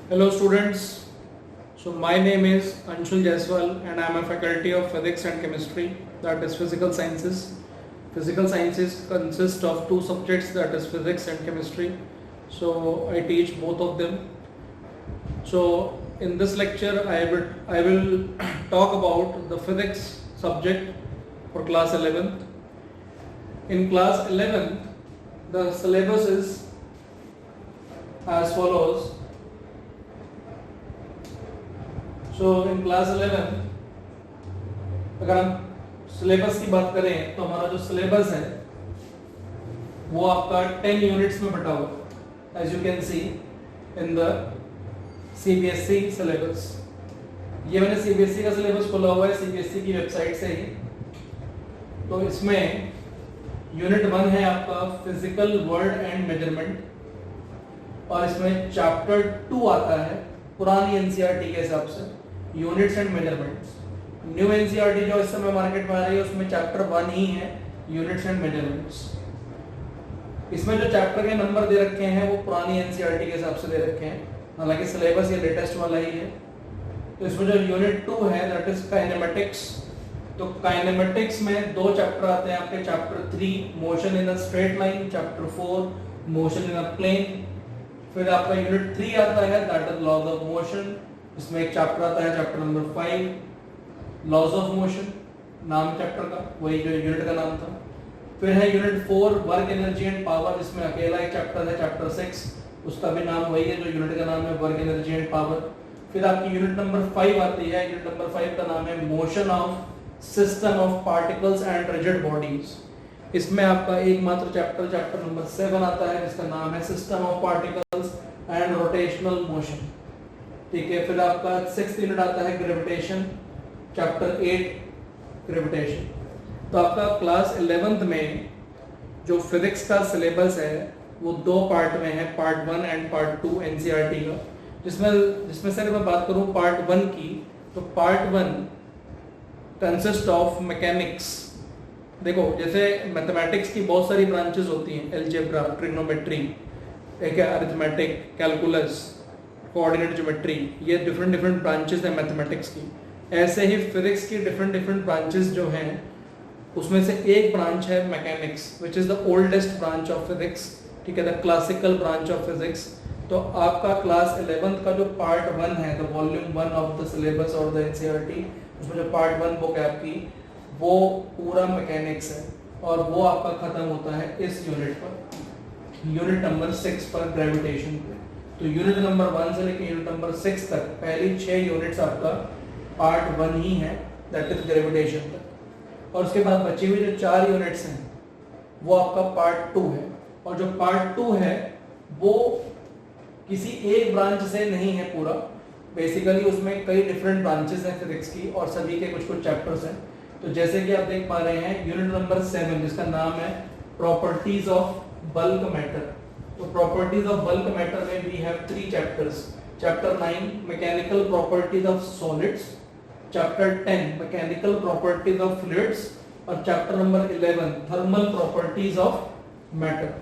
Hello students, so my name is Anshul Jaiswal and I am a faculty of physics and chemistry, that is physical sciences. Physical sciences consist of two subjects, that is physics and chemistry. So I teach both of them. So in this lecture I will talk about the physics subject for class 11th. In class 11th the syllabus is as follows. So in class 11 अगर हम syllabus की बात करें तो हमारा जो syllabus है वो आपका 10 यूनिट्स में बटा हुआ है, as you can see in the CBSE syllabus. ये मैंने सीबीएसई का सिलेबस खोला हुआ है सीबीएसई की वेबसाइट से ही। तो इसमें यूनिट 1 है आपका फिजिकल वर्ड एंड मेजरमेंट, और इसमें चैप्टर 2 आता है पुरानी एनसीईआरटी के हिसाब से, units and measurements. New NCERT जो इस समय मार्केट में आ रही है उसमें चैप्टर 1 ही है, यूनिट्स एंड मेजरमेंट्स। इसमें जो चैप्टर के नंबर दे रखे हैं वो पुरानी एनसीईआरटी के हिसाब से दे रखे हैं, हालांकि सिलेबस ये लेटेस्ट वाला ही है। तो इसमें जो यूनिट 2 है दैट इज काइनेमेटिक्स। तो काइनेमेटिक्स में दो चैप्टर आते हैं आपके, chapter 3 motion in a straight line, chapter 4 motion in a plane. फिर आपका यूनिट 3 आता है that is laws of motion. इसमें एक चैप्टर आता है chapter number 5 laws of motion, नाम चैप्टर का वही जो यूनिट का नाम था। फिर है unit 4 work energy and power, जिसमें अकेला एक चैप्टर है चैप्टर 6, उसका भी नाम वही है जो यूनिट का नाम है वर्क एनर्जी एंड पावर। फिर आपकी यूनिट नंबर 5 आती है, यूनिट नंबर 5 का नाम है motion of system of particles and rigid bodies. इसमें आपका एकमात्र चैप्टर चैप्टर नंबर 7 आता है जिसका नाम है system of particles and rotational motion. ठीक है, फिर आपका 6th यूनिट आता है ग्रेविटेशन, चैप्टर 8 ग्रेविटेशन। तो आपका क्लास 11th में जो फिजिक्स का सिलेबस है वो दो पार्ट में है, पार्ट 1 एंड पार्ट 2 एनसीईआरटी का। जिसमें से अगर मैं बात करूं पार्ट 1 की, तो पार्ट 1 कंसिस्ट ऑफ मैकेनिक्स। देखो जैसे मैथमेटिक्स की बहुत सारी ब्रांचेस होती हैं, अलजेब्रा, ट्रिग्नोमेट्री, एक है अरिथमेटिक, कैलकुलस, कोऑर्डिनेट ज्योमेट्री, ये डिफरेंट ब्रांचेस हैं मैथमेटिक्स की। ऐसे ही फिजिक्स की डिफरेंट ब्रांचेस जो हैं उसमें से एक ब्रांच है mechanics, which is the oldest branch of physics. ठीक है, the classical branch of physics. तो आपका क्लास 11th का जो पार्ट 1 है, the volume 1 of the syllabus और द एनसीईआरटी, उसमें जो पार्ट 1 बुक है आपकी वो पूरा मैकेनिक्स है, और वो आपका खत्म होता है इस यूनिट पर, यूनिट नंबर 6 पर, ग्रेविटेशन पे। तो यूनिट नंबर 1 से लेकर यूनिट नंबर 6 तक पहली 6 यूनिट्स आपका पार्ट 1 ही है, दैट इज ग्रेविटेशन तक। और उसके बाद बची हुई जो 4 यूनिट्स हैं वो आपका पार्ट 2 है, और जो पार्ट 2 है वो किसी एक ब्रांच से नहीं है पूरा, बेसिकली उसमें कई डिफरेंट ब्रांचेस हैं फिजिक्स की, और सभी के कुछ चैप्टर्स हैं। तो जैसे कि आप देख पा रहे हैं यूनिट नंबर 7 जिसका नाम है प्रॉपर्टीज ऑफ बल्क मैटर। तो प्रॉपर्टीज ऑफ बल्क मैटर में we have 3 chapters, chapter 9 mechanical properties of solids, chapter 10 mechanical properties of fluids, और chapter number 11 thermal properties of matter.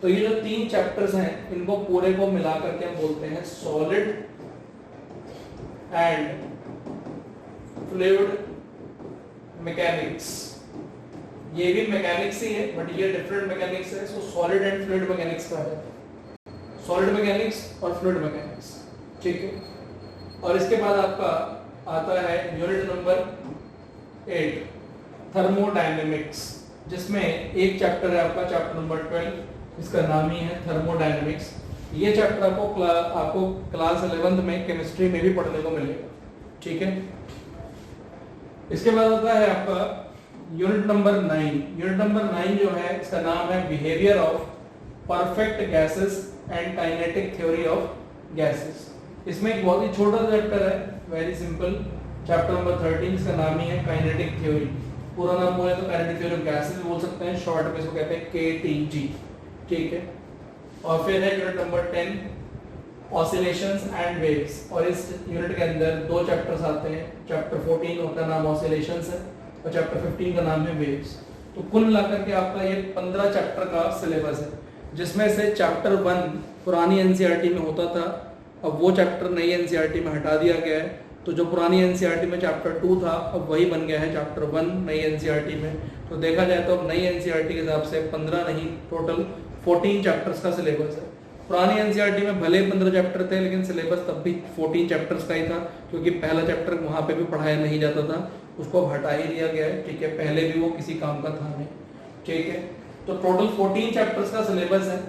तो ये जो 3 चैप्टर्स हैं इनको पूरे को मिला करके हम बोलते हैं सॉलिड एंड फ्लूइड मैकेनिक्स। ये भी मैकेनिक्स ही है बट ये डिफरेंट मैकेनिक्स है, सो सॉलिड एंड फ्लूइड मैकेनिक्स का है, सॉलिड मैकेनिक्स और फ्लूइड मैकेनिक्स। ठीक है, और इसके बाद आपका आता है यूनिट नंबर 8 थर्मोडायनेमिक्स, जिसमें एक चैप्टर है आपका चैप्टर नंबर 12, इसका नाम ही है थर्मोडायनेमिक्स। ये चैप्टर आपको क्लास 11th में केमिस्ट्री में भी पढ़ने को मिलेगा। ठीक है, इसके बाद आता है आपका यूनिट नंबर 9। यूनिट नंबर 9 जो है इसका नाम है behaviour of perfect gases and kinetic theory of gases. इसमें एक बहुत ही छोटा चैप्टर है, वेरी सिंपल, चैप्टर नंबर 13, इसका नाम ही है काइनेटिक थ्योरी। पूरा नाम बोले तो काइनेटिक थ्योरी ऑफ गैसेस बोल सकते हैं, शॉर्ट में इसको कहते हैं KTG। ठीक है, और फिर है unit number 10 oscillations and waves, और इस यूनिट के अंदर 2 चैप्टर्स आते हैं, चैप्टर 14 का नाम ऑसिलेशंस है और चैप्टर 15 का नाम है वेव्स। तो कुल मिलाकर के आपका ये 15 चैप्टर का सिलेबस है, जिसमें से चैप्टर 1 पुरानी एनसीईआरटी में होता था अब वो चैप्टर नई एनसीईआरटी में हटा दिया गया है, तो जो पुरानी एनसीईआरटी में चैप्टर 2 था अब वही बन गया है चैप्टर 1 नई एनसीईआरटी में। तो देखा जाए तो अब नई एनसीईआरटी के हिसाब से 15 नहीं टोटल 14 चैप्टर्स का सिलेबस है। पुरानी एनसीईआरटी में भले 15 चैप्टर थे लेकिन सिलेबस तब भी 14 चैप्टर्स का ही था, क्योंकि पहला चैप्टर वहाँ पे भी पढ़ाया नहीं जाता था, उसको अब हटा ही दिया गया है। ठीक है, पहले भी वो किसी काम का था नहीं। ठीक है, तो टोटल 14 चैप्टर्स का सिलेबस है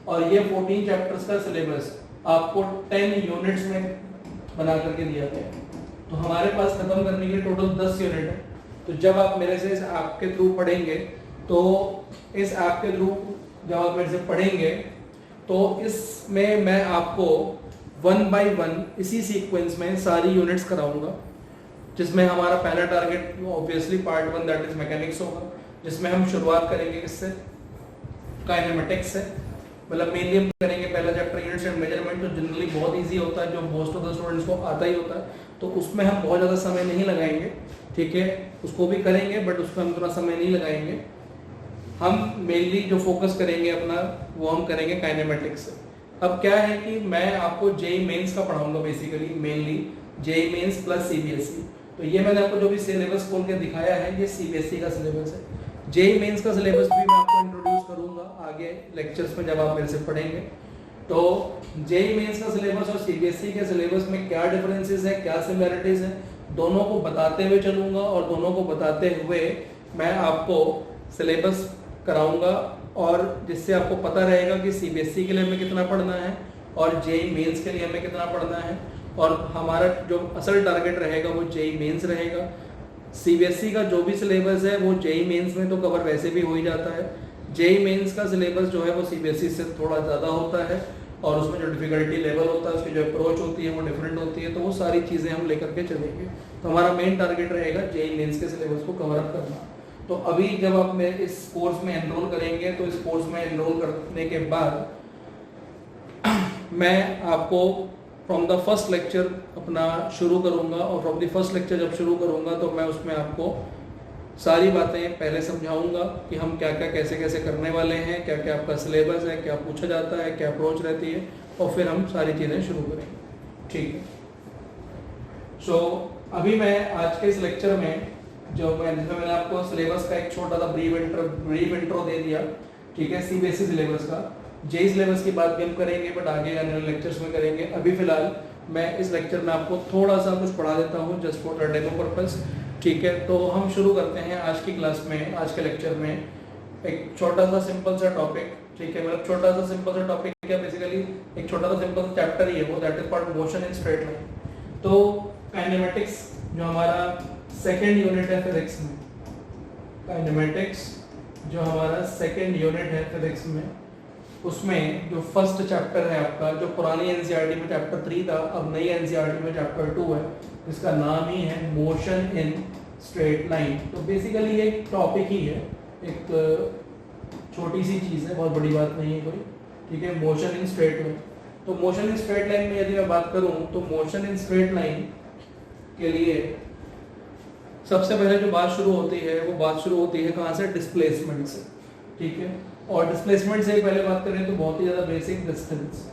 और ये 14 चैप्टर्स का सिलेबस आपको 10 यूनिट्स में बना करके दिया गया है। तो हमारे पास खत्म करने के लिए टोटल 10 यूनिट है। तो जब आप मेरे से इस ऐप के थ्रू पढ़ेंगे, तो इस ऐप के थ्रू जब आप मेरे से पढ़ेंगे तो इसमें मैं आपको 1 बाय 1 इसी सीक्वेंस में सारी यूनिट्स कराऊंगा, जिसमें हमारा पहला target obviously part 1 that is mechanics होगा, जिसमें हम शुरुआत करेंगे किससे, काइनेमेटिक्स से। मतलब मेनली हम करेंगे पहला चैप्टर यूनिट्स एंड मेजरमेंट, जो जनरली बहुत इजी होता है, जो मोस्ट ऑफ द स्टूडेंट्स को आता ही होता है, तो उसमें हम बहुत ज़्यादा समय नहीं लगाएंगे। ठीक है, उसको भी करेंगे बट उसमें हम थोड़ा समय नहीं लगाएंगे। हम मेनली जो फोकस करेंगे अपना वो हम करेंगे काइनेमेटिक्स से। अब क्या है कि मैं आपको जेईई मेंस का पढ़ाऊंगा, basically mainly JEE Mains plus CBSE. तो ये मैंने आपको जो भी सिलेबस खोल के दिखाया है ये सीबीएसई का सिलेबस है। जेईई मेंस का सिलेबस भी मैं आपको इंट्रोड्यूस करूंगा आगे लेक्चर्स में जब आप मेरे से पढ़ेंगे। तो जेईई मेंस का सिलेबस और सीबीएसई के सिलेबस में क्या डिफरेंसेस है, क्या सिमिलरिटीज है, दोनों को बताते हुए चलूंगा और दोनों को बताते हुए मैं आपको सिलेबस कराऊंगा, और जिससे आपको पता रहेगा कि सीबीएसई के लिए हमें कितना पढ़ना है और जेईई मेंस के लिए हमें कितना पढ़ना है। और हमारा जो असल टारगेट रहेगा वो जेईई मेंस रहेगा। सीबीएसई का जो भी सिलेबस है वो जेईई मेंस में तो कवर वैसे भी हो ही जाता है। जेईई मेंस का सिलेबस जो है वो सीबीएसई से थोड़ा ज़्यादा होता है और उसमें जो डिफिकल्टी लेवल होता है, उसकी जो अप्रोच होती है वो डिफरेंट होती है। तो वो सारी चीज़ें हम लेकर के चलेंगे। तो हमारा मेन टारगेट रहेगा जेईई मेंस के सिलेबस को कवर अप करना। तो अभी जब आप मेरे इस कोर्स में एनरोल करेंगे, तो इस कोर्स में एनरोल करने के बाद मैं आपको फ्रॉम द फर्स्ट लेक्चर अपना शुरू करूंगा, और फ्रॉम द फर्स्ट लेक्चर जब शुरू करूंगा तो मैं उसमें आपको सारी बातें पहले समझाऊंगा कि हम क्या क्या कैसे कैसे करने वाले हैं, क्या क्या आपका सिलेबस है, क्या पूछा जाता है, क्या अप्रोच रहती है, और फिर हम सारी चीज़ें शुरू करेंगे। ठीक है, सो अभी मैं आज के इस लेक्चर में जिसमें मैंने आपको सिलेबस का एक छोटा सा ब्रीफ इंट्रो दे दिया। ठीक है, सीबीएसई सिलेबस का। जेईई सिलेबस की बात भी हम करेंगे बट आगे आने वाले लेक्चर्स में करेंगे। अभी फिलहाल मैं इस लेक्चर में आपको थोड़ा सा कुछ पढ़ा देता हूँ just for the demo purpose. ठीक है, तो हम शुरू करते हैं आज की क्लास में, आज के लेक्चर में एक छोटा सा सिंपल सा टॉपिक। ठीक है, मतलब छोटा सा सिंपल सा टॉपिक क्या, बेसिकली एक छोटा सा सिंपल सा चैप्टर ही है वो, that is called motion in straight line. तो काइनेमेटिक्स जो हमारा सेकेंड यूनिट है फिजिक्स में, काइनेमेटिक्स जो हमारा सेकेंड यूनिट है फिजिक्स में, उसमें जो फर्स्ट चैप्टर है आपका, जो पुरानी एनसीईआरटी में चैप्टर 3 था, अब नई एनसीईआरटी में चैप्टर 2 है, इसका नाम ही है मोशन इन स्ट्रेट लाइन। तो बेसिकली ये एक टॉपिक ही है, एक छोटी सी चीज़ है, बहुत बड़ी बात नहीं है कोई। ठीक है, मोशन इन स्ट्रेट लाइन। तो मोशन इन स्ट्रेट लाइन में यदि मैं बात करूं तो मोशन इन स्ट्रेट लाइन के लिए सबसे पहले जो बात शुरू होती है वो बात शुरू होती है कहाँ से, डिस्प्लेसमेंट से। ठीक है, और डिस्प्लेसमेंट से पहले बात करें तो बहुत ही ज़्यादा बेसिक डिस्टेंस,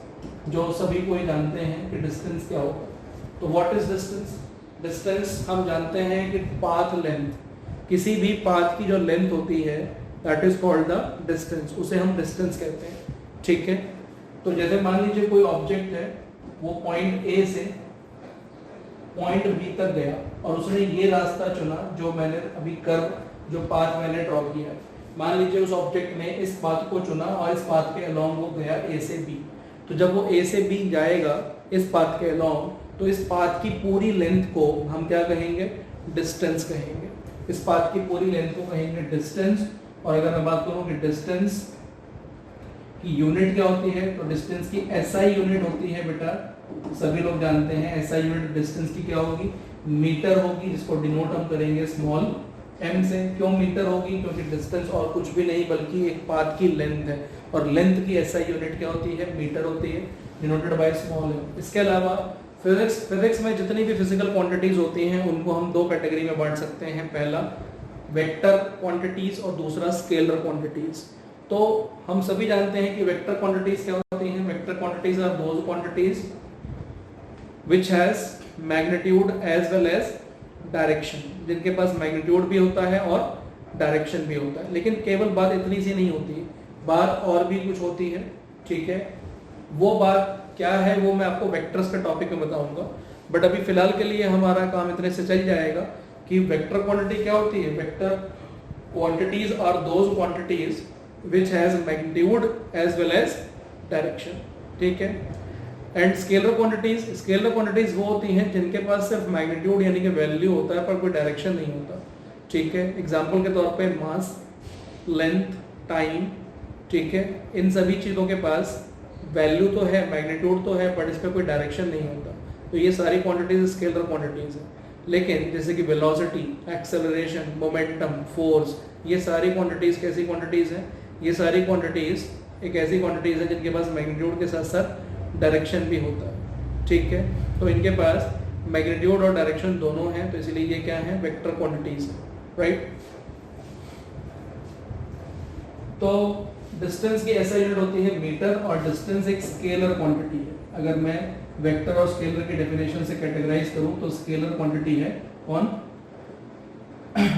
जो सभी को ही जानते हैं कि डिस्टेंस क्या होगा। तो व्हाट इज डिस्टेंस? डिस्टेंस हम जानते हैं कि पाथ लेंथ, किसी भी पाथ की जो लेंथ होती है that is called the distance, उसे हम डिस्टेंस कहते हैं। ठीक है, तो जैसे मान लीजिए कोई ऑब्जेक्ट है, वो पॉइंट ए से पॉइंट बी तक गया और उसने ये रास्ता चुना जो मैंने अभी जो पाथ मैंने ड्रॉ किया है। मान लीजिए उस ऑब्जेक्ट ने इस पाथ को चुना और इस पाथ के अलोंग वो गया ए से बी। तो जब वो ए से बी जाएगा इस पाथ के अलोंग, तो इस पाथ की पूरी लेंथ को हम क्या कहेंगे, डिस्टेंस कहेंगे। इस पाथ की पूरी लेंथ को कहेंगे डिस्टेंस। और अगर मैं बात करूं कि डिस्टेंस की यूनिट क्या होती है, तो डिस्टेंस की एसआई यूनिट होती है बेटा, सभी लोग जानते हैं एसआई यूनिट डिस्टेंस की क्या होगी, मीटर होगी, जिसको डिनोट हम करेंगे स्मॉल m से। क्यों मीटर होगी? क्योंकि डिस्टेंस और कुछ भी नहीं बल्कि एक पाथ की लेंथ है, और लेंथ की एसआई यूनिट क्या होती है, मीटर होती है, डिनोटेड बाय स्मॉल m। इसके अलावा फिजिक्स में जितनी भी फिजिकल क्वांटिटीज होती हैं उनको हम दो कैटेगरी में बांट सकते हैं। पहला वेक्टर क्वांटिटीज और दूसरा स्केलर क्वांटिटीज। तो हम सभी जानते हैं कि वेक्टर क्वांटिटीज क्या होती हैं। Vector quantities are those quantities which has magnitude as well as direction, जिनके पास मैग्नीट्यूड भी होता है और डायरेक्शन भी होता है। लेकिन केवल बात इतनी सी नहीं होती, बात और भी कुछ होती है, ठीक है। वो बात क्या है वो मैं आपको वेक्टर्स के टॉपिक में बताऊंगा, बट अभी फिलहाल के लिए हमारा काम इतने से चल जाएगा कि वेक्टर क्वांटिटी क्या होती है। Vector quantities are those quantities which has magnitude as well as direction, ठीक है। एंड स्केलर क्वांटिटीज वो होती हैं जिनके पास सिर्फ मैग्नीट्यूड यानी कि वैल्यू होता है पर कोई डायरेक्शन नहीं होता, ठीक है। एग्जाम्पल के तौर पे मास, लेंथ, टाइम, ठीक है, इन सभी चीज़ों के पास वैल्यू तो है, मैग्नीट्यूड तो है, बट इस पर कोई डायरेक्शन नहीं होता। तो ये सारी क्वांटिटीज स्केलर क्वांटिटीज हैं। लेकिन जैसे कि वेलोसिटी, एक्सेलरेशन, मोमेंटम, फोर्स, ये सारी क्वांटिटीज कैसी क्वांटिटीज हैं? ये सारी क्वांटिटीज एक ऐसी क्वांटिटीज है जिनके पास मैग्नीट्यूड के साथ साथ डायरेक्शन भी होता है, ठीक है। तो इनके पास मैग्नीट्यूड और डायरेक्शन दोनों हैं, तो इसलिए ये क्या है? Vector quantities, right. तो डिस्टेंस की ऐसा यूनिट होती है मीटर, और डिस्टेंस एक स्केलर क्वांटिटी है। अगर मैं वेक्टर और स्केलर की डेफिनेशन से कैटेगराइज करूं तो स्केलर क्वांटिटी है ऑन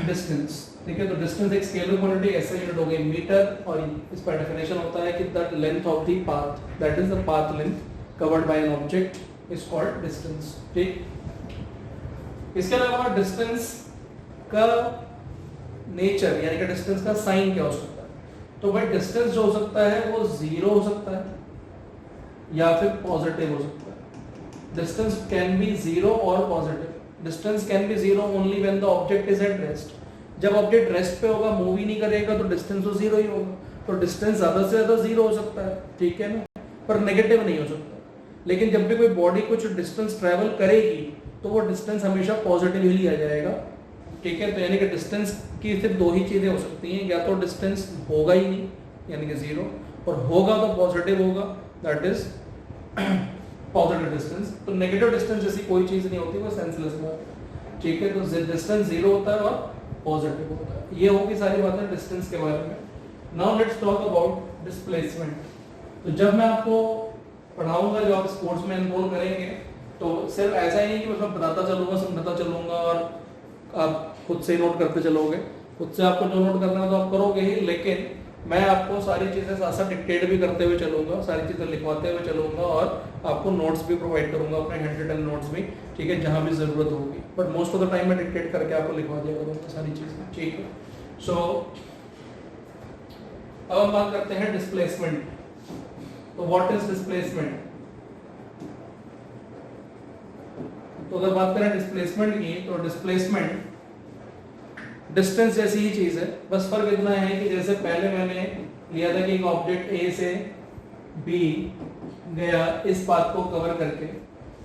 डिस्टेंस, ठीक है। तो डिस्टेंस एक स्केलर क्वांटिटी ऐसा यूनिट हो गई मीटर, और इसका डेफिनेशन होता है कि the length of the path, that is the path length covered by an object is called distance, ठीक। इसके अलावा डिस्टेंस का नेचर यानी कि डिस्टेंस का साइन क्या हो सकता है? तो भाई डिस्टेंस जो हो सकता है वो जीरो हो सकता है या फिर पॉजिटिव हो सकता है। डिस्टेंस कैन बी जीरो और positive. Distance can be zero only when the object is at rest. जब ऑब्जेक्ट रेस्ट पे होगा, मूव ही नहीं करेगा, तो डिस्टेंस तो जीरो ही होगा। तो डिस्टेंस ज्यादा से ज्यादा जीरो हो सकता है, ठीक है ना, पर नेगेटिव नहीं हो सकता। लेकिन जब भी कोई बॉडी कुछ डिस्टेंस ट्रेवल करेगी तो वो डिस्टेंस हमेशा पॉजिटिव ही लिया जाएगा, ठीक है। तो यानी कि डिस्टेंस की सिर्फ दो ही चीजें हो सकती हैं, या तो डिस्टेंस होगा ही नहीं यानी कि जीरो, और होगा तो पॉजिटिव होगा, दैट इज पॉजिटिव डिस्टेंस। तो नेगेटिव डिस्टेंस जैसी कोई चीज नहीं होती, वो सेंसलेस बात है, ठीक है। तो डिस्टेंस जीरो होता है और पॉजिटिव होता है। ये होगी सारी बातें डिस्टेंस के बारे में। Now let's talk about displacement. तो जब मैं आपको पढ़ाऊंगा, जो आप स्पोर्ट्स में एनरोल करेंगे, तो सिर्फ ऐसा ही नहीं कि मैं बताता चलूंगा, समझाता चलूंगा और आप खुद से नोट करते चलोगे। खुद से आपको जो नोट करना है तो आप करोगे ही, लेकिन मैं आपको सारी चीजें साथ साथ डिक्टेट भी करते हुए चलूंगा, सारी चीजें लिखवाते हुए चलूंगा, और आपको नोट्स भी प्रोवाइड करूंगा, अपने हैंड रिटन नोट्स भी, ठीक है, जहां भी जरूरत होगी। But most of the time मैं डिक्टेट करके आपको लिखवा दिया करूंगा सारी चीजें, ठीक है। सो अब हम बात करते हैं डिस्प्लेसमेंट। तो व्हाट इज डिस्प्लेसमेंट? तो अगर बात करें डिस्प्लेसमेंट की, तो डिस्प्लेसमेंट डिस्टेंस जैसी ही चीज है, बस फर्क इतना है कि जैसे पहले मैंने लिया था कि एक ऑब्जेक्ट ए से बी गया, इस पाथ को कवर करके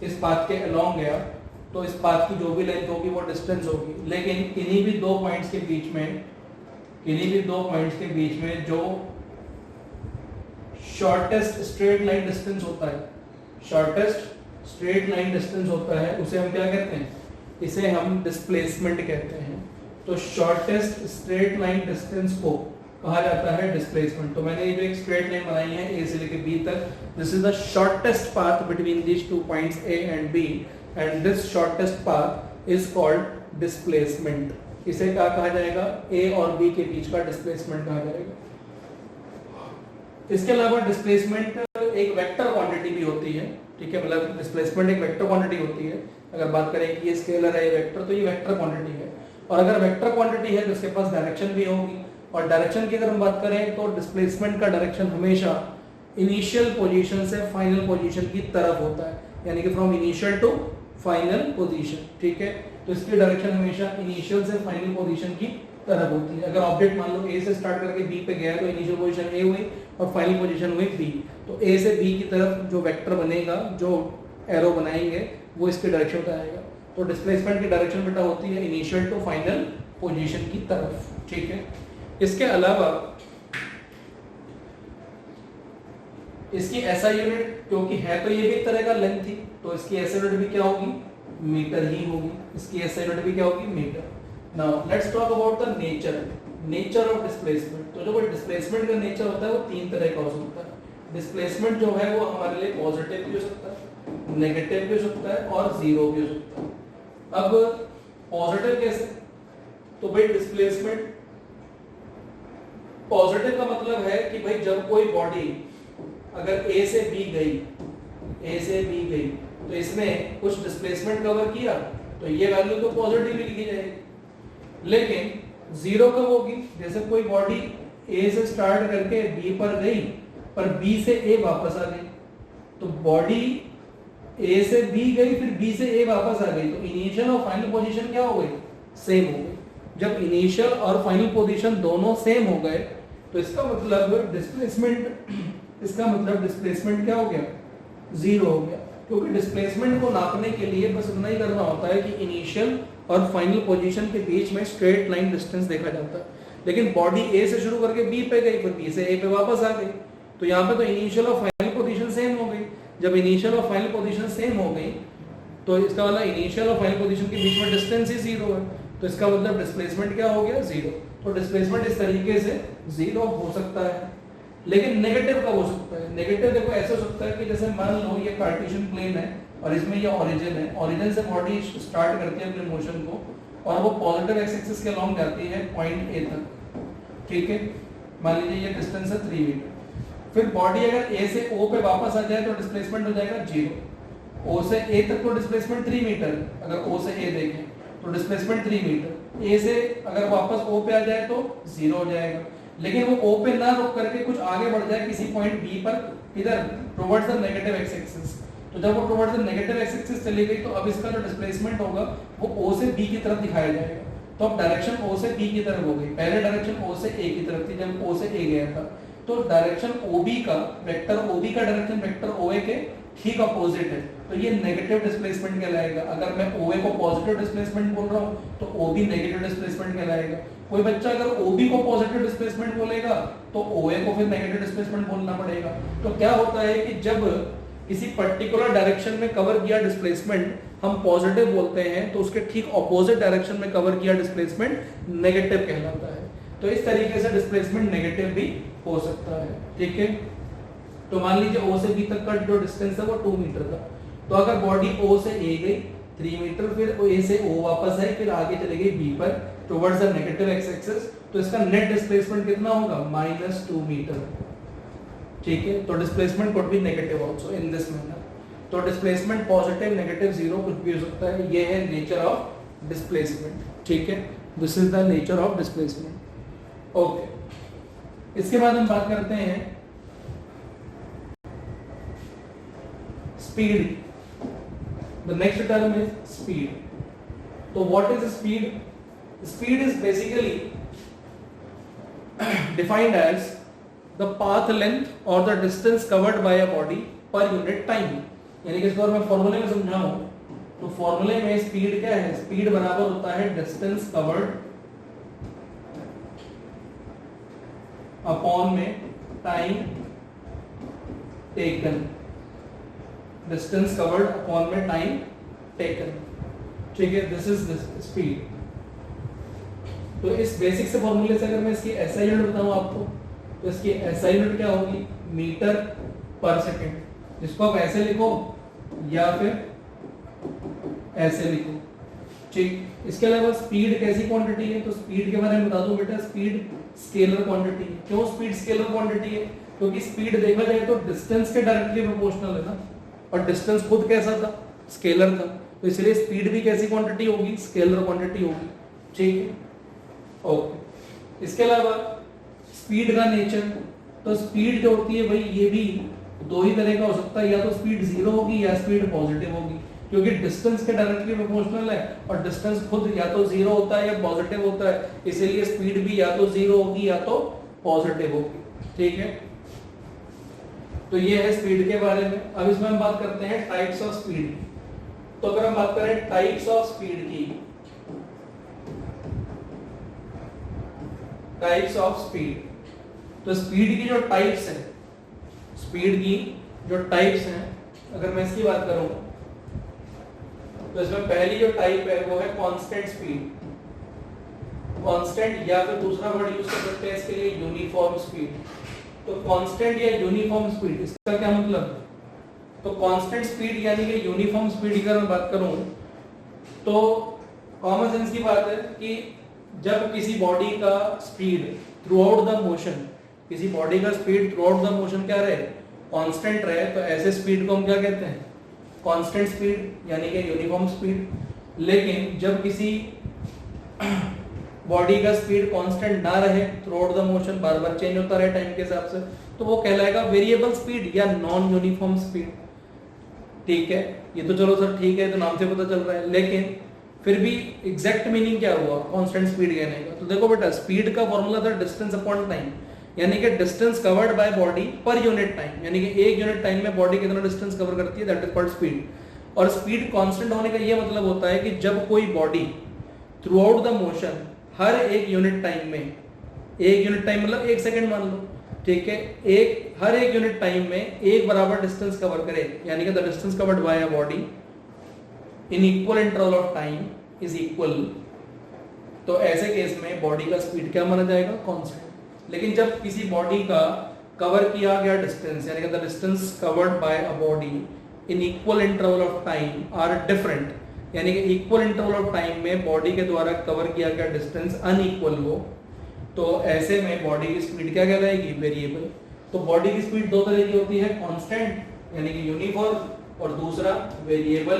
इस पाथ के अलोंग गया, तो इस पाथ की जो भी लेंथ होगी वो डिस्टेंस होगी। लेकिन किन्हीं भी दो पॉइंट्स के बीच में जो शॉर्टेस्ट स्ट्रेट लाइन डिस्टेंस होता है, शॉर्टेस्ट स्ट्रेट लाइन डिस्टेंस होता है, उसे हम क्या कहते हैं? इसे हम डिस्प्लेसमेंट कहते हैं। तो शॉर्टेस्ट स्ट्रेट लाइन डिस्टेंस को कहा जाता है डिस्प्लेसमेंट। तो मैंने ये जो एक स्ट्रेट लाइन बनाई है ए से लेकर बी तक, this is the shortest path between these two points A and B, and this shortest path is called displacement. इसे क्या कहा जाएगा? ए और बी के बीच का डिस्प्लेसमेंट कहा जाएगा। इसके अलावा डिस्प्लेसमेंट एक वेक्टर क्वांटिटी भी होती है, ठीक है, मतलब डिस्प्लेसमेंट एक वेक्टर क्वांटिटी होती है। अगर बात करें कि ये स्केलर है, ये वेक्टर, तो ये वेक्टर क्वांटिटी है। और अगर वेक्टर क्वांटिटी है तो इसके पास डायरेक्शन भी होगी, और डायरेक्शन की अगर हम बात करें तो डिस्प्लेसमेंट का डायरेक्शन हमेशा इनिशियल पोजीशन से फाइनल पोजीशन की तरफ होता है, यानी कि from initial to final position, ठीक है। तो इसकी डायरेक्शन हमेशा इनिशियल से फाइनल पोजीशन की तरफ होती है। अगर ऑब्जेक्ट मान लो ए से स्टार्ट करके बी पे गया तो इनिशियल पोजीशन ए हुई और फाइनल पोजीशन हुई बी, तो ए से बी की तरफ जो वेक्टर बनेगा, जो एरो बनाएंगे, वो इसके डायरेक्शन बताएगा। तो डिस्प्लेसमेंट की डायरेक्शन बेटा होती है इनिशियल टू फाइनल पोजीशन की तरफ, ठीक है। इसके अलावा इसकी एसआई यूनिट, क्योंकि है तो ये भी एक तरह का लेंथ थी, तो इसकी एसआई यूनिट भी क्या होगी? मीटर ही होगी। इसकी एसआई यूनिट भी क्या होगी? Metre. Now let's talk about the nature of displacement. तो जो डिस्प्लेसमेंट का नेचर होता है वो तीन तरह का हो सकता है। डिस्प्लेसमेंट जो है वो हमारे लिए पॉजिटिव भी हो सकता है, नेगेटिव भी हो सकता है और जीरो भी हो सकता है। अब पॉजिटिव कैसे? तो भाई डिस्प्लेसमेंट पॉजिटिव का मतलब है कि भाई जब कोई बॉडी अगर ए से बी गई तो इसने कुछ डिस्प्लेसमेंट कवर किया तो ये वैल्यू तो पॉजिटिव ही लिखी जाएगी। लेकिन जीरो कब होगी? जैसे कोई बॉडी ए से स्टार्ट करके बी पर गई पर बी से ए वापस आ गई, तो बॉडी ए से बी गई फिर बी से ए वापस आ गई, तो इनिशियल और फाइनल पोजीशन क्या हो गई? सेम हो गई। जब इनिशियल और फाइनल पोजीशन दोनों सेम हो गए तो इसका मतलब डिस्प्लेसमेंट क्या हो गया? जीरो हो गया। क्योंकि डिस्प्लेसमेंट को नापने के लिए बस इतना ही करना होता है कि इनिशियल और फाइनल पोजीशन के बीच में स्ट्रेट लाइन डिस्टेंस देखा जाता है। लेकिन बॉडी ए से शुरू करके बी पे गई फिर बी से ए पे वापस आ गई, तो यहाँ पे तो इनिशियल और फाइनल पोजीशन सेम हो गई। जब इनिशियल और फाइनल पोजीशन सेम हो गई तो इसका मतलब इनिशियल और फाइनल पोजीशन के बीच में डिस्टेंस ही जीरो है, तो इसका मतलब डिस्प्लेसमेंट क्या हो गया? जीरो। तो डिस्प्लेसमेंट इस तरीके से जीरो हो सकता है। लेकिन नेगेटिव कब हो सकता है? नेगेटिव देखो ऐसे हो सकता है कि जैसे मान लो ये कार्टेशियन प्लेन है और इसमें ये ओरिजिन है, ओरिजिन से बॉडी स्टार्ट करती है अपने मोशन को और वो पॉजिटिव एक्स एक्सिस के अलोंग जाती है पॉइंट ए तक, ठीक है। मान लीजिए ये डिस्टेंस है 3 मीटर। फिर बॉडी अगर ए से ओ पे वापस आ जाए तो डिस्प्लेसमेंट हो जाएगा जीरो। ओ से ए तक तो डिस्प्लेसमेंट 3 मीटर, अगर ओ से ए देखें तो डिस्प्लेसमेट 3 मीटर। ए से अगर वापस ओ पे आ जाए तो जीरो हो जाएगा। लेकिन वो ओ पे ना रुक करके कुछ आगे बढ़ जाए किसी पॉइंट बी पर, इधर towards the negative x axis, तो जब वो towards the negative x axis चली गई तो अब इसका जो डिस्प्लेसमेंट होगा वो ओ से बी की तरफ दिखाया जाएगा। तो अब डायरेक्शन ओ से बी की तरफ हो गई। पहले डायरेक्शन ओ से ए की तरफ थी जब ओ से ए गया था, तो डायरेक्शन ओबी का वेक्टर ओबी का डायरेक्शन वेक्टर ओए के ठीक अपोजिट है, तो ये नेगेटिव डिस्प्लेसमेंट कहलाएगा। अगर मैं ओए को पॉजिटिव डिस्प्लेसमेंट बोल रहा हूँ तो ओबी नेगेटिव डिस्प्लेसमेंट कहलाएगा। कोई बच्चा अगर ओबी को पॉजिटिव डिस्प्लेसमेंट बोलेगा तो ओए को फिर नेगेटिव डिस्प्लेसमेंट बोलना पड़ेगा। तो क्या होता है कि जब किसी पर्टिकुलर डायरेक्शन में कवर किया डिस्प्लेसमेंट हम पॉजिटिव बोलते हैं, तो उसके ठीक ऑपोजिट डायरेक्शन में कवर किया डिस्प्लेसमेंट नेगेटिव कहलाता है। तो इस तरीके से डिस्प्लेसमेंट नेगेटिव भी हो सकता है, ठीक है। तो मान लीजिए ओ से बी तक का जो डिस्टेंस है वो 2 मीटर था, तो अगर बॉडी ओ से ए गई 3 मीटर, फिर ए से ओ वापस आई, फिर आगे चली गई बी पर towards the negative x axis, तो इसका नेट डिस्प्लेसमेंट कितना होगा? -2 मीटर, ठीक है। तो displacement could be negative also in this manner. तो डिस्प्लेसमेंट पॉजिटिव, नेगेटिव, जीरो कुछ भी हो सकता है। ये है नेचर ऑफ डिस्प्लेसमेंट, ठीक है। This is the nature of displacement, okay. इसके बाद हम बात करते हैं speed. The next term is speed. तो what is speed? Speed is basically defined as the path length or the distance covered by a body per unit time। यानी कि इसको मैं फॉर्मूले में समझाऊं तो फॉर्मूले में स्पीड क्या है? स्पीड बराबर होता है डिस्टेंस कवर्ड अपॉन में time taken. Distance covered upon में टाइम टेकन, ठीक है। This is speed. तो इस बेसिक से फॉर्मूले से अगर मैं इसकी एसआई यूनिट बताऊं आपको, तो इसकी एसआई यूनिट क्या होगी? मीटर पर सेकंड। जिसको आप ऐसे लिखो या फिर ऐसे लिखो, ठीक। इसके अलावा स्पीड कैसी क्वांटिटी है? तो स्पीड के बारे में बता दूं बेटा, स्पीड स्केलर क्वांटिटी है। क्यों स्पीड स्केलर क्वांटिटी है? क्योंकि स्पीड देखा जाए तो डिस्टेंस के डायरेक्टली प्रोपोर्शनल है ना, और डिस्टेंस खुद कैसा था? स्केलर था, तो इसलिए स्पीड भी कैसी क्वांटिटी होगी? स्केलर क्वांटिटी होगी, ठीक है, ओके। इसके अलावा स्पीड का नेचर, तो स्पीड जो होती है भाई ये भी दो ही तरह का हो सकता है, या तो स्पीड जीरो होगी या स्पीड पॉजिटिव होगी, क्योंकि डिस्टेंस के डायरेक्टली प्रोपोर्शनल है और डिस्टेंस खुद या तो जीरो होता है या पॉजिटिव होता है, इसीलिए स्पीड भी या तो जीरो होगी या तो पॉजिटिव होगी, ठीक है। तो ये है स्पीड के बारे में। अब इसमें हम बात करते हैं टाइप्स ऑफ स्पीड। तो अगर हम बात करें टाइप्स ऑफ स्पीड की, टाइप्स ऑफ स्पीड, तो स्पीड की जो टाइप्स हैं, स्पीड की जो टाइप्स हैं, अगर मैं इसकी बात करूं तो इसमें पहली जो टाइप है वो है कांस्टेंट स्पीड। कांस्टेंट या फिर दूसरा वर्ड यूज कर सकते हैं इसके लिए यूनिफॉर्म स्पीड। तो कांस्टेंट या यूनिफॉर्म स्पीड, इसका क्या मतलब? तो कांस्टेंट स्पीड यानी कि यूनिफॉर्म स्पीड की अगर मैं बात करूं तो कॉमन सेंस की बात है कि जब किसी बॉडी का speed through out the motion, किसी बॉडी का speed through out the motion क्या रहे, कांस्टेंट रहे, तो ऐसे स्पीड को हम क्या कहते हैं, कांस्टेंट स्पीड यानी कि यूनिफॉर्म स्पीड। लेकिन जब किसी बॉडी का स्पीड कांस्टेंट ना रहे, through out the motion bar bar change होता रहे टाइम के हिसाब से, तो वो कहलाएगा वेरिएबल स्पीड या नॉन यूनिफॉर्म स्पीड। ठीक है, ये तो चलो सर ठीक है, तो नाम से पता चल रहा है, लेकिन फिर भी एग्जैक्ट मीनिंग क्या हुआ कांस्टेंट स्पीड कहने का? तो देखो बेटा, स्पीड का फॉर्मूला था डिस्टेंस अपॉन टाइम, यानी कि distance covered by body per unit time, यानी कि एक यूनिट टाइम में बॉडी कितना डिस्टेंस कवर करती है, दैट इज कॉल्ड स्पीड। और स्पीड कांस्टेंट होने का ये मतलब होता है कि जब कोई body throughout the motion हर एक यूनिट टाइम में, एक यूनिट टाइम मतलब एक सेकंड मान लो, ठीक है, हर एक यूनिट टाइम में एक बराबर डिस्टेंस कवर करे, यानी कि the distance covered by a body in equal interval of time is equal, तो ऐसे केस में बॉडी का स्पीड क्या माना जाएगा, कांस्टेंट। लेकिन जब किसी बॉडी का कवर किया गया डिस्टेंस, यानी कि the distance covered by a body in equal interval of time are different, यानी कि इक्वल इंटरवल ऑफ टाइम में बॉडी के द्वारा कवर किया गया डिस्टेंस अनइक्वल हो, तो ऐसे में बॉडी की स्पीड क्या कहलाएगी, वेरिएबल। तो बॉडी की स्पीड दो तरह की होती है, कांस्टेंट यानी कि यूनिफॉर्म, और दूसरा वेरिएबल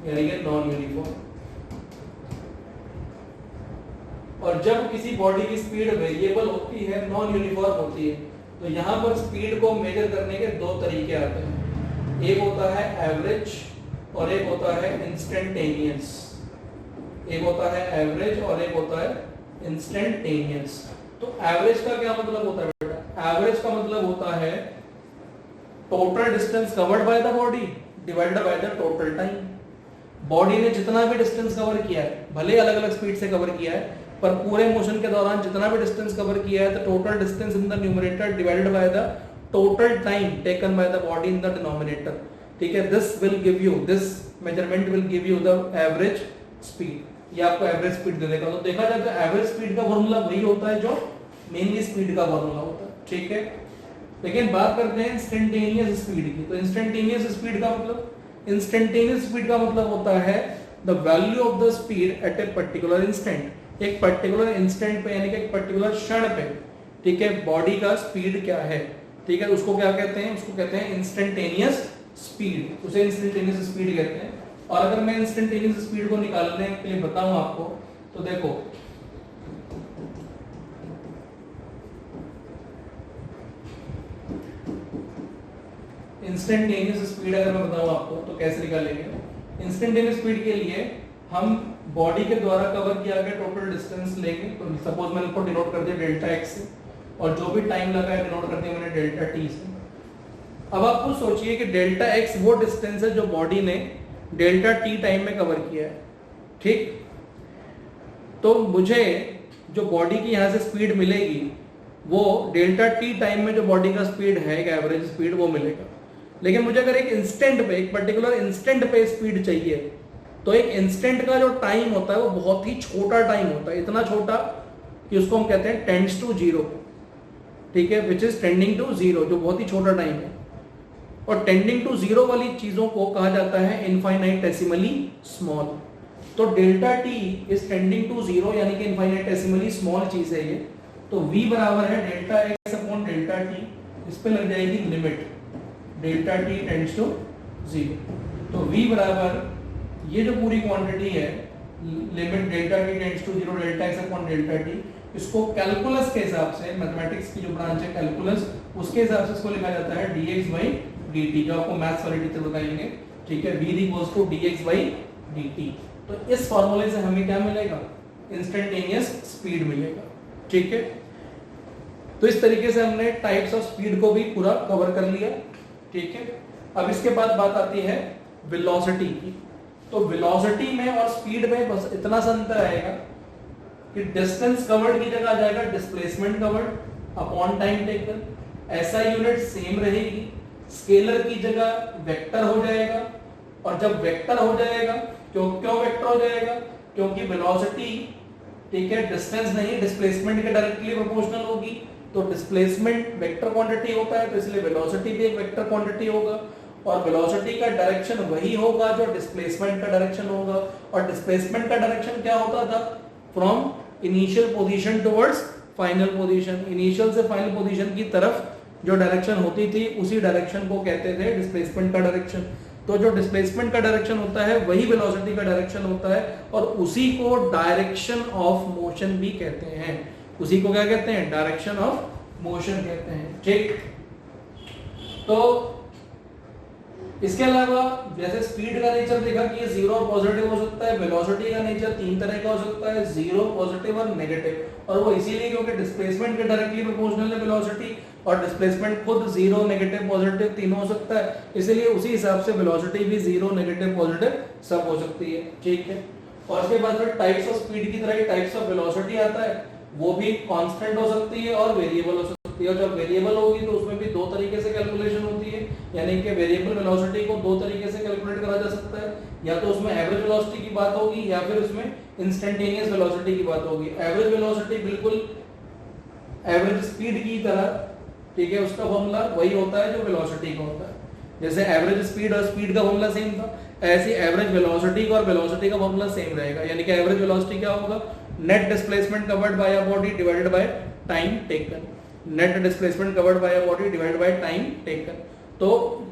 यानी कि नॉन यूनिफॉर्म। और जब किसी बॉडी की स्पीड वेरिएबल होती है, नॉन यूनिफॉर्म होती है, तो यहां पर स्पीड को मेजर करने के दो तरीके आते हैं, एक होता है एवरेज और एक होता है इंस्टेंटेनियस। एक होता है एवरेज और एक होता है इंस्टेंटेनियस। तो एवरेज का क्या मतलब होता है बेटा? एवरेज का मतलब होता है total distance covered by the body divided by the total time. Body ने जितना भी डिस्टेंस कवर किया है, भले अलग अलग स्पीड से कवर किया है, पर पूरे मोशन के दौरान जितना भी डिस्टेंस कवर किया है, the total distance in the numerator divided by the total time taken by the body in the denominator. ठीक है, this will give you, this measurement will give you the average speed. ये आपको average speed दे देगा। तो देखा जाए तो average speed का फॉर्मूला वही होता है जो मेनली स्पीड का फॉर्मूला होता है। ठीक है, लेकिन बात करते हैं इंस्टेंटेनियस स्पीड की। तो इंस्टेंटेनियस स्पीड का मतलब, इंस्टेंटेनियस स्पीड का मतलब होता है the value of the speed at a particular instant. एक पर्टिकुलर इंस्टेंट पे यानी कि एक पर्टिकुलर क्षण पे, ठीक है, बॉडी का स्पीड क्या है, ठीक है, उसको क्या कहते हैं, उसको कहते हैं इंस्टेंटेनियस स्पीड, उसे इंस्टेंटेनियस स्पीड कहते हैं। और अगर मैं इंस्टेंटेनियस स्पीड को निकालने के लिए बताऊं आपको, तो देखो इंस्टेंटेनियस स्पीड अगर मैं बताऊं आपको तो कैसे निकालेंगे। इंस्टेंटेनियस स्पीड के लिए हम बॉडी के द्वारा कवर किया गया टोटल डिस्टेंस लेंगे। तो सपोज मैंने इसको डिनोट कर दिया डेल्टा एक्स से, और जो भी टाइम लगा है डिनोट कर दिया मैंने डेल्टा टी से। अब आप खुद सोचिए कि डेल्टा एक्स वो डिस्टेंस है जो बॉडी ने डेल्टा टी टाइम में कवर किया है। ठीक, तो मुझे जो बॉडी की यहां से स्पीड मिलेगी वो डेल्टा टी टाइम में जो बॉडी का स्पीड है, एक एवरेज स्पीड, वो मिलेगा। लेकिन मुझे अगर एक इंस्टेंट पे, एक पर्टिकुलर इंस्टेंट पे स्पीड चाहिए, तो एक इंस्टेंट का जो टाइम होता है वो बहुत ही छोटा टाइम होता है, इतना छोटा कि उसको हम कहते हैं टेंड्स टू जीरो। ठीक है, which is tending to zero, जो बहुत ही छोटा टाइम है। और टेंडिंग टू जीरो वाली चीजों को कहा जाता है इनफाइनाइटेसिमली स्मॉल। तो delta t is tending to zero, यानी कि इनफाइनाइटेसिमली स्मॉल चीज है ये। तो v बराबर है delta x upon delta t, इस पे लग जाएगी limit delta T tends to zero. तो v बराबर ये जो पूरी क्वांटिटी है, limit delta T tends to zero delta x upon delta t, इसको कैलकुलस के हिसाब से, मैथमेटिक्स की जो ब्रांच है कैलकुलस, उसके हिसाब से इसको लिखा जाता है dx by dt, जो आपको मैथ्स वाले टीचर बताएंगे। ठीक है, v equals to dx by dt। तो इस फार्मूले से हमें क्या मिलेगा, इंस्टेंटेनियस स्पीड मिलेगा। ठीक है, तो इस तरीके से हमने टाइप्स ऑफ स्पीड को भी पूरा कवर कर लिया। ठीक है, अब इसके बाद बात आती है वेलोसिटी की। तो वेलोसिटी में और स्पीड में बस इतना सा अंतर आएगा कि डिस्टेंस कवर्ड की जगह आ जाएगा displacement covered upon time taken. ऐसा यूनिट सेम रहेगी, स्केलर की जगह वेक्टर हो जाएगा। और जब वेक्टर हो जाएगा, क्यों वेक्टर हो जाएगा, क्योंकि वेलोसिटी, ठीक है, डिस्टेंस नहीं डिस्प्लेसमेंट के डायरेक्टली प्रोपोर्शनल होगी। तो डिस्प्लेसमेंट वेक्टर क्वांटिटी होता है, तो इसलिए वेलोसिटी भी एक वेक्टर क्वांटिटी होगा, और वेलोसिटी का डायरेक्शन वही होगा जो डिस्प्लेसमेंट का डायरेक्शन होगा। और डिस्प्लेसमेंट का डायरेक्शन क्या होता था? From initial position towards final position, initial से फाइनल पोजीशन की तरफ जो डायरेक्शन होती थी उसी डायरेक्शन को कहते थे डिस्प्लेसमेंट का डायरेक्शन। तो जो डिस्प्लेसमेंट का डायरेक्शन होता है वही वेलोसिटी का डायरेक्शन होता है, और उसी को डायरेक्शन ऑफ मोशन भी कहते हैं। उसी को क्या कहते हैं? डायरेक्शन ऑफ मोशन कहते हैं। ठीक, तो इसके अलावा जैसे स्पीड का नेचर देखा कि जीरो और पॉजिटिव हो सकता है, वेलोसिटी का नेचर तीन तरह का हो सकता है, जीरो, पॉजिटिव और नेगेटिव। और वो इसीलिए क्योंकि डिस्प्लेसमेंट के डायरेक्टली प्रोपोर्शनल है वेलोसिटी, और डिस्प्लेसमेंट खुद जीरो, नेगेटिव, पॉजिटिव तीनों हो सकता है, इसलिए उसी हिसाब से वेलोसिटी भी जीरो, नेगेटिव, पॉजिटिव सब हो सकती है। ठीक है, और उसके बाद फिर टाइप्स ऑफ स्पीड की तरह ही टाइप्स ऑफ वेलोसिटी आता है, वो भी कांस्टेंट हो सकती है और वेरिएबल हो सकती है। और जब वेरिएबल होगी तो उसमें भी दो तरीके से कैलकुलेशन होती है, यानी कि वेरिएबल वेलोसिटी को दो तरीके से कैलकुलेट करा जा सकता है, या तो उसमें एवरेज वेलोसिटी की बात होगी या फिर उसमें इंस्टेंटेनियस वेलोसिटी की बात होगी। एवरेज वेलोसिटी बिल्कुल एवरेज स्पीड की तरह, ठीक है, उसका फॉर्मूला वही होता है जो वेलोसिटी का होता है। जैसे एवरेज स्पीड और स्पीड का फॉर्मूला सेम था, ऐसे एवरेज वेलोसिटी का और वेलोसिटी का फॉर्मूला सेम रहेगा। यानी कि एवरेज वेलोसिटी क्या होगा? Net displacement covered by a body divided by time taken. Net displacement covered by a body divided by time taken. तो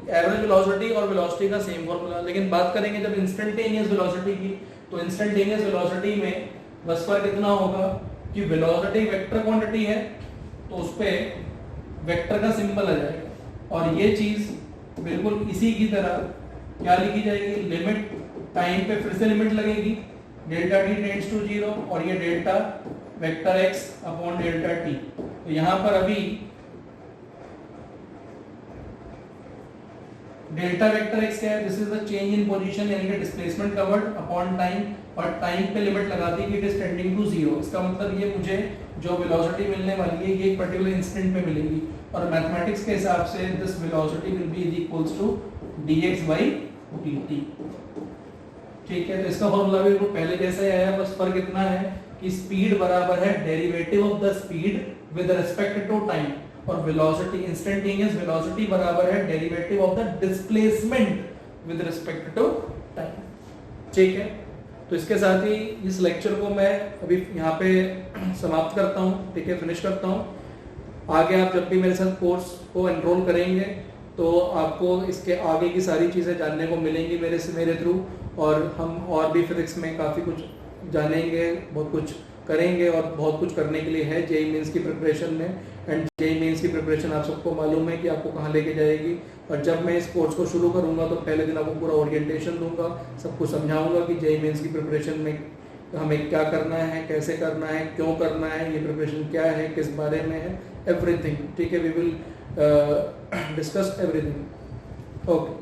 एवरेज वेलोसिटी और वेलोसिटी का सेम फॉर्मूला। लेकिन बात करेंगे जब इंस्टेंटेनियस वेलोसिटी की, तो इंस्टेंटेनियस वेलोसिटी में बस फर्क इतना होगा कि वेलोसिटी वेक्टर क्वांटिटी है तो उस पे वेक्टर का सिंबल आ जाएगा, और ये चीज बिल्कुल इसी की तरह क्या लिखी जाएगी? लिमिट टाइम पे फिर से लिमिट लगेगी, delta T tends to zero, और ये delta vector x upon delta T. तो यहां पर अभी डेल्टा वेक्टर एक्स क्या है? This is the change in position, यानी कि डिस्प्लेसमेंट कवर्ड अपॉन टाइम, और टाइम पे लिमिट लगा दी कि it is tending to zero. इसका मतलब ये मुझे जो वेलोसिटी मिलने वाली है ये एक पर्टिकुलर इंस्टेंट पे मिलेगी, और मैथमेटिक्स के हिसाब से this velocity will be equals to dx by dt। ठीक है, तो इसका फॉर्मूला भी पहले जैसा ही आया, बस फर्क इतना है कि स्पीड बराबर है derivative of the speed with respect to time, और वेलोसिटी इंस्टेंटेनियस वेलोसिटी बराबर है derivative of the displacement with respect to time. ठीक है, तो इसके साथ ही इस लेक्चर को मैं अभी यहाँ पे समाप्त करता हूँ। ठीक है, फिनिश करता हूँ। आगे आप जब भी मेरे साथ कोर्स को एनरोल करेंगे तो आपको इसके आगे की सारी चीज़ें जानने को मिलेंगी मेरे थ्रू, और हम और भी फिजिक्स में काफ़ी कुछ जानेंगे, बहुत कुछ करेंगे, और बहुत कुछ करने के लिए है जेईई मेंस की प्रिपरेशन में। एंड जेईई मेंस की प्रिपरेशन आप सबको मालूम है कि आपको कहाँ लेके जाएगी। और जब मैं इस कोर्स को शुरू करूँगा तो पहले दिन आपको पूरा ओरिएंटेशन दूंगा, सब कुछ समझाऊंगा कि जेईई मेंस की प्रिपरेशन में हमें क्या करना है, कैसे करना है, क्यों करना है, ये प्रिपरेशन क्या है, किस बारे में है, एवरीथिंग। ठीक है, we will discuss everything. Okay.